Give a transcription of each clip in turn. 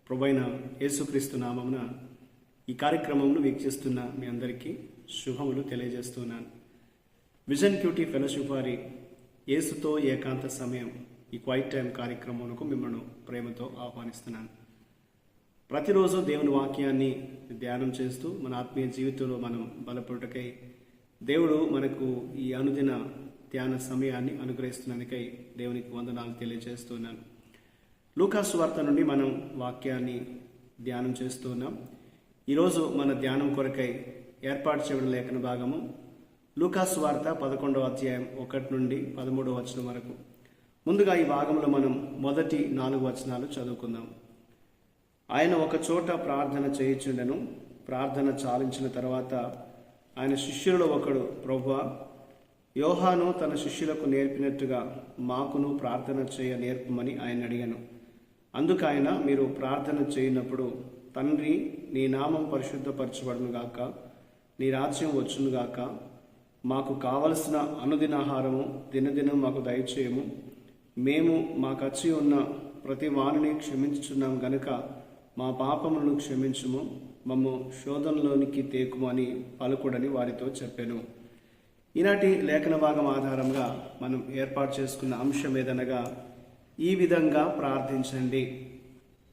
ప్రభువైన యేసుక్రీస్తు నామమున ఈ కార్యక్రమంను వీక్షిస్తున్న మీ అందరికీ శుభములు తెలియజేస్తున్నాను. విజన్ క్యూటీ ఫెలోషిప్ వారి యేసుతో ఏకాంత సమయం ఈ క్వైట్ టైం కార్యక్రమంకు మిమ్మల్ని ప్రేమతో ఆహ్వానిస్తున్నాను. ప్రతిరోజు దేవుని వాక్యాన్ని ధ్యానం చేస్తూ మన ఆత్మీయ జీవితంలో మనం బలపడుటకై దేవుడు మనకు ఈ అనుదిన ధ్యాన సమయాన్ని అనుగ్రహిస్తున్నందుకై దేవునికి వందనాలు తెలియజేస్తున్నాను. లూకా సువార్త నుండి మనం వాక్యాన్ని ధ్యానం చేస్తున్నాం. ఈరోజు మన ధ్యానం కొరకై ఏర్పాటు చేయబడిన లేఖన భాగము లూకా సువార్త 11వ అధ్యాయం 1 నుండి 13వ వచనం వరకు. ముందుగా ఈ భాగంలో మనం మొదటి 4 వచనాలు చదువుకుందాం. ఆయన ఒక చోట ప్రార్థన చేయుచుండెను. ప్రార్థన చాలించిన తర్వాత ఆయన శిష్యులలో ఒకడు, ప్రభువా, యోహాను తన శిష్యులకు నేర్పినట్టుగా మాకును ప్రార్థన చేయ నేర్పమని ఆయన అడిగాను. అందుకు ఆయన, మీరు ప్రార్థన చేయనప్పుడు, తండ్రి, నీ నామం పరిశుద్ధపరచబడునుగాక, నీ రాజ్యం వచ్చునుగాక, మాకు కావలసిన అనుదినాహారము దినదినం మాకు దయచేయము, మేము మాకచ్చి ఉన్న ప్రతి వారిని క్షమించుచున్నాం గనుక మా పాపములను క్షమించుము, మమ్ము శోధనలోనికి తేకుము అని పలుకుడని వారితో చెప్పాను. ఈనాటి లేఖన భాగం ఆధారంగా మనం ఏర్పాటు చేసుకున్న అంశం ఏదనగా, ఈ విధంగా ప్రార్థించండి,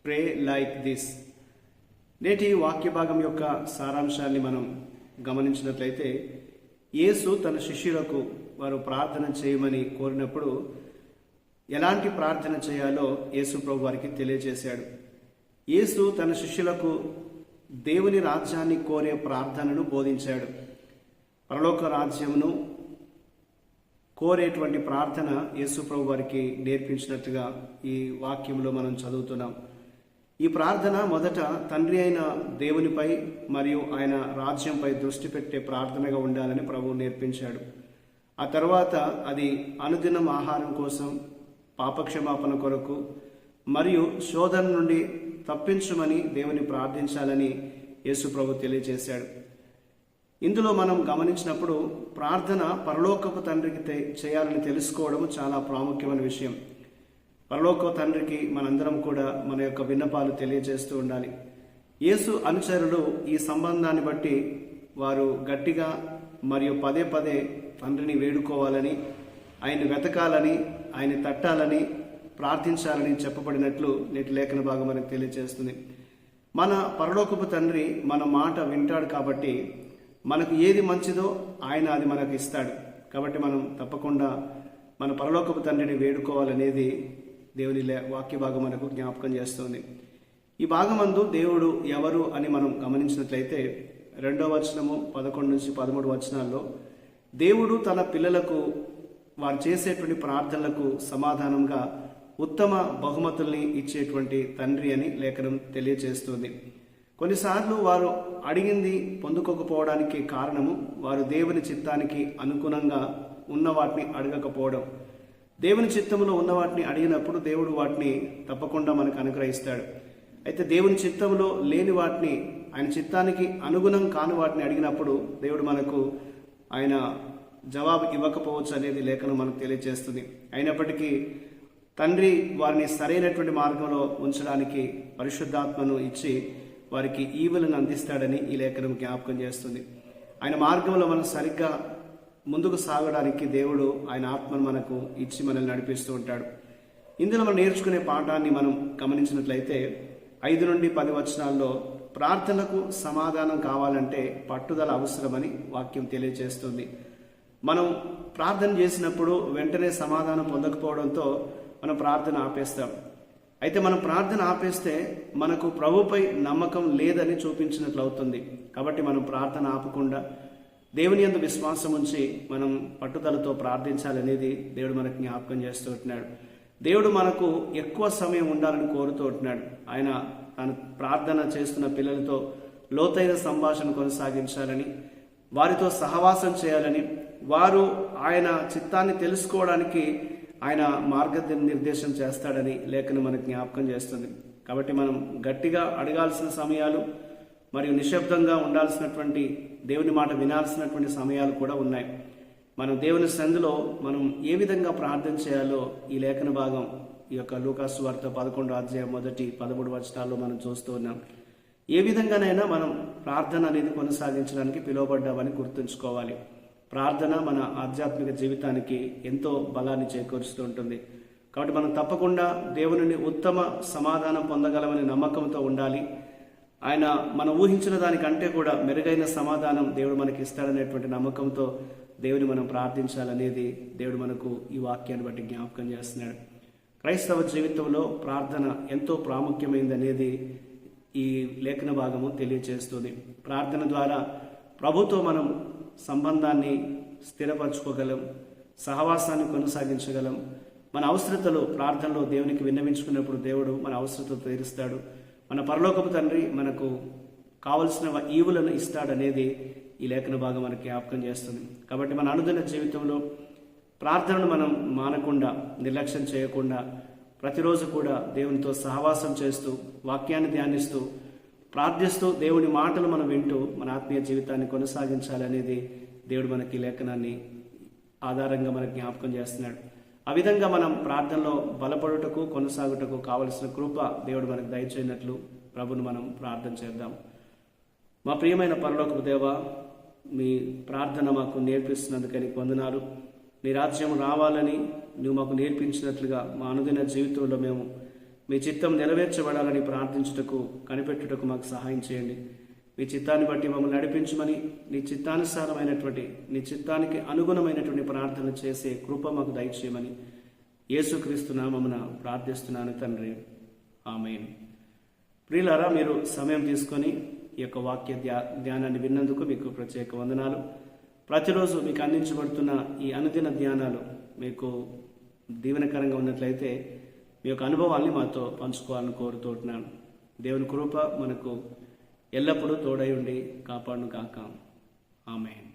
ప్రే లైక్ దిస్. నేటి వాక్య భాగం యొక్క సారాంశాన్ని మనం గమనించినట్లయితే, యేసు తన శిష్యులకు వారు ప్రార్థన చేయమని కోరినప్పుడు ఎలాంటి ప్రార్థన చేయాలో యేసు ప్రభు వారికి తెలియజేశాడు. యేసు తన శిష్యులకు దేవుని రాజ్యాన్ని కోరే ప్రార్థనను బోధించాడు. పరలోక రాజ్యమును కోరేటువంటి ప్రార్థన యేసు ప్రభు వారికి నేర్పించినట్టుగా ఈ వాక్యంలో మనం చదువుతున్నాం. ఈ ప్రార్థన మొదట తండ్రి అయిన దేవునిపై మరియు ఆయన రాజ్యంపై దృష్టి పెట్టే ప్రార్థనగా ఉండాలని ప్రభువు నేర్పించాడు. ఆ తర్వాత అది అనుదినం ఆహారం కోసం, పాపక్షమాపణ కొరకు మరియు శోధన నుండి తప్పించమని దేవుని ప్రార్థించాలని యేసు ప్రభు తెలియజేశాడు. ఇందులో మనం గమనించినప్పుడు ప్రార్థన పరలోకపు తండ్రికి చేయాలని తెలుసుకోవడం చాలా ప్రాముఖ్యమైన విషయం. పరలోక తండ్రికి మనందరం కూడా మన యొక్క విన్నపాలు తెలియజేస్తూ ఉండాలి. యేసు అనుచరులు ఈ సంబంధాన్ని బట్టి వారు గట్టిగా మరియు పదే పదే తండ్రిని వేడుకోవాలని, ఆయన వెతకాలని, ఆయన తట్టాలని, ప్రార్థించాలని చెప్పబడినట్లు నేటి లేఖన భాగం మనకు తెలియజేస్తుంది. మన పరలోకపు తండ్రి మన మాట వింటాడు కాబట్టి మనకు ఏది మంచిదో ఆయన అది మనకు ఇస్తాడు. కాబట్టి మనం తప్పకుండా మన పరలోకపు తండ్రిని వేడుకోవాలనేది దేవుని వాక్య భాగం మనకు జ్ఞాపకం చేస్తుంది. ఈ భాగమందు దేవుడు ఎవరు అని మనం గమనించినట్లయితే 2వ వచనము 11 నుంచి 13 వచనాల్లో దేవుడు తన పిల్లలకు వారు చేసేటువంటి ప్రార్థనలకు సమాధానంగా ఉత్తమ బహుమతుల్ని ఇచ్చేటువంటి తండ్రి అని లేఖనం తెలియజేస్తుంది. కొన్నిసార్లు వారు అడిగింది పొందుకోకపోవడానికి కారణము వారు దేవుని చిత్తానికి అనుగుణంగా ఉన్న వాటిని అడగకపోవడం. దేవుని చిత్తంలో ఉన్న వాటిని అడిగినప్పుడు దేవుడు వాటిని తప్పకుండా మనకు అనుగ్రహిస్తాడు. అయితే దేవుని చిత్తంలో లేని వాటిని, ఆయన చిత్తానికి అనుగుణం కాని వాటిని అడిగినప్పుడు దేవుడు మనకు ఆయన జవాబు ఇవ్వకపోవచ్చు అనేది లేఖనం మనకు తెలియజేస్తుంది. అయినప్పటికీ తండ్రి వారిని సరైనటువంటి మార్గంలో ఉంచడానికి పరిశుద్ధాత్మను ఇచ్చి వారికి ఈవులను అందిస్తాడని ఈ లేఖనం జ్ఞాపకం చేస్తుంది. ఆయన మార్గంలో మనం సరిగ్గా ముందుకు సాగడానికి దేవుడు ఆయన ఆత్మను మనకు ఇచ్చి మనల్ని నడిపిస్తూ ఉంటాడు. ఇందులో మనం నేర్చుకునే పాఠాన్ని మనం గమనించినట్లయితే 5 నుండి 10 వచనాల్లో ప్రార్థనకు సమాధానం కావాలంటే పట్టుదల అవసరమని వాక్యం తెలియజేస్తుంది. మనం ప్రార్థన చేసినప్పుడు వెంటనే సమాధానం పొందకపోవడంతో మనం ప్రార్థన ఆపేస్తాం. అయితే మనం ప్రార్థన ఆపేస్తే మనకు ప్రభుపై నమ్మకం లేదని చూపించినట్లు అవుతుంది. కాబట్టి మనం ప్రార్థన ఆపకుండా దేవుని యందు విశ్వాసం ఉంచి మనం పట్టుదలతో ప్రార్థించాలనేది దేవుడు మనకు జ్ఞాపకం చేస్తూ ఉంటున్నాడు. దేవుడు మనకు ఎక్కువ సమయం ఉండాలని కోరుతూ ఉంటున్నాడు. ఆయన తన ప్రార్థన చేస్తున్న పిల్లలతో లోతైన సంభాషణ కొనసాగించాలని, వారితో సహవాసం చేయాలని, వారు ఆయన చిత్తాన్ని తెలుసుకోవడానికి ఆయన మార్గనిర్దేశం చేస్తాడని లేఖనం మనకు జ్ఞాపకం చేస్తుంది. కాబట్టి మనం గట్టిగా అడగాల్సిన సమయాలు మరియు నిశ్శబ్దంగా ఉండాల్సినటువంటి, దేవుని మాట వినాల్సినటువంటి సమయాలు కూడా ఉన్నాయి. మనం దేవుని సంధిలో మనం ఏ విధంగా ప్రార్థన చేయాలో ఈ లేఖన భాగం ఈ యొక్క లూకాసు వార్త 11వ అధ్యాయం 1-13 వచనాల్లో మనం చూస్తూ ఉన్నాం. ఏ విధంగానైనా మనం ప్రార్థన అనేది కొనసాగించడానికి పిలువబడ్డామని గుర్తుంచుకోవాలి. ప్రార్థన మన ఆధ్యాత్మిక జీవితానికి ఎంతో బలాన్ని చేకూరుస్తూ ఉంటుంది. కాబట్టి మనం తప్పకుండా దేవుని ఉత్తమ సమాధానం పొందగలమని నమ్మకంతో ఉండాలి. ఆయన మనం ఊహించిన దానికంటే కూడా మెరుగైన సమాధానం దేవుడు మనకి ఇస్తాడనేటువంటి నమ్మకంతో దేవుని మనం ప్రార్థించాలనేది దేవుడు మనకు ఈ వాక్యాన్ని బట్టి జ్ఞాపకం చేస్తున్నాడు. క్రైస్తవ జీవితంలో ప్రార్థన ఎంతో ప్రాముఖ్యమైనది అనేది ఈ లేఖన భాగము తెలియజేస్తుంది. ప్రార్థన ద్వారా ప్రభుతో మనం సంబంధాన్ని స్థిరపరచుకోగలం, సహవాసాన్ని కొనసాగించగలం. మన అవసరతలు ప్రార్థనలో దేవునికి విన్నవించుకున్నప్పుడు దేవుడు మన అవసరతలు తీరుస్తాడు. మన పరలోకపు తండ్రి మనకు కావలసిన ఈవులను ఇస్తాడనేది ఈ లేఖన భాగం మనకి జ్ఞాపకం చేస్తుంది. కాబట్టి మన అనుదిన జీవితంలో ప్రార్థనను మనం మానకుండా, నిర్లక్ష్యం చేయకుండా ప్రతిరోజు కూడా దేవునితో సహవాసం చేస్తూ, వాక్యాన్ని ధ్యానిస్తూ, ప్రార్థిస్తూ, దేవుని మాటలు మనం వింటూ మన ఆత్మీయ జీవితాన్ని కొనసాగించాలనేది దేవుడు మనకి లేఖనాన్ని ఆధారంగా మనకు జ్ఞాపకం చేస్తున్నాడు. ఆ విధంగా మనం ప్రార్థనలో బలపడుటకు, కొనసాగుటకు కావలసిన కృప దేవుడు మనకు దయచేయనట్లు ప్రభుని మనం ప్రార్థన చేద్దాం. మా ప్రియమైన పరలోకపు దేవా, మీ ప్రార్థన మాకు నేర్పిస్తున్నందుకని వందనాలు. నీ రాజ్యం రావాలని నువ్వు మాకు నేర్పించినట్లుగా మా అనుదిన జీవితంలో మేము మీ చిత్తం నెరవేర్చబడాలని ప్రార్థించుటకు, కనిపెట్టుటకు మాకు సహాయం చేయండి. మీ చిత్తాన్ని బట్టి మమ్మల్ని నడిపించమని, నీ చిత్తానుసారమైనటువంటి, నీ చిత్తానికి అనుగుణమైనటువంటి ప్రార్థన చేసే కృప మాకు దయచేయమని యేసుక్రీస్తు నామమున ప్రార్థిస్తున్నాను తండ్రి. ఆమేన్. ప్రియులారా, మీరు సమయం తీసుకొని ఈ యొక్క వాక్య ధ్యానాన్ని విన్నందుకు మీకు ప్రత్యేక వందనాలు. ప్రతిరోజు మీకు అందించబడుతున్న ఈ అనుదిన ధ్యానాలు మీకు దీవెనకరంగా ఉన్నట్లయితే మీ యొక్క అనుభవాల్ని మాతో పంచుకోవాలని కోరుతున్నాను. దేవుని కృప మనకు ఎల్లప్పుడూ తోడై ఉండి కాపాడును కాక. ఆమేన్.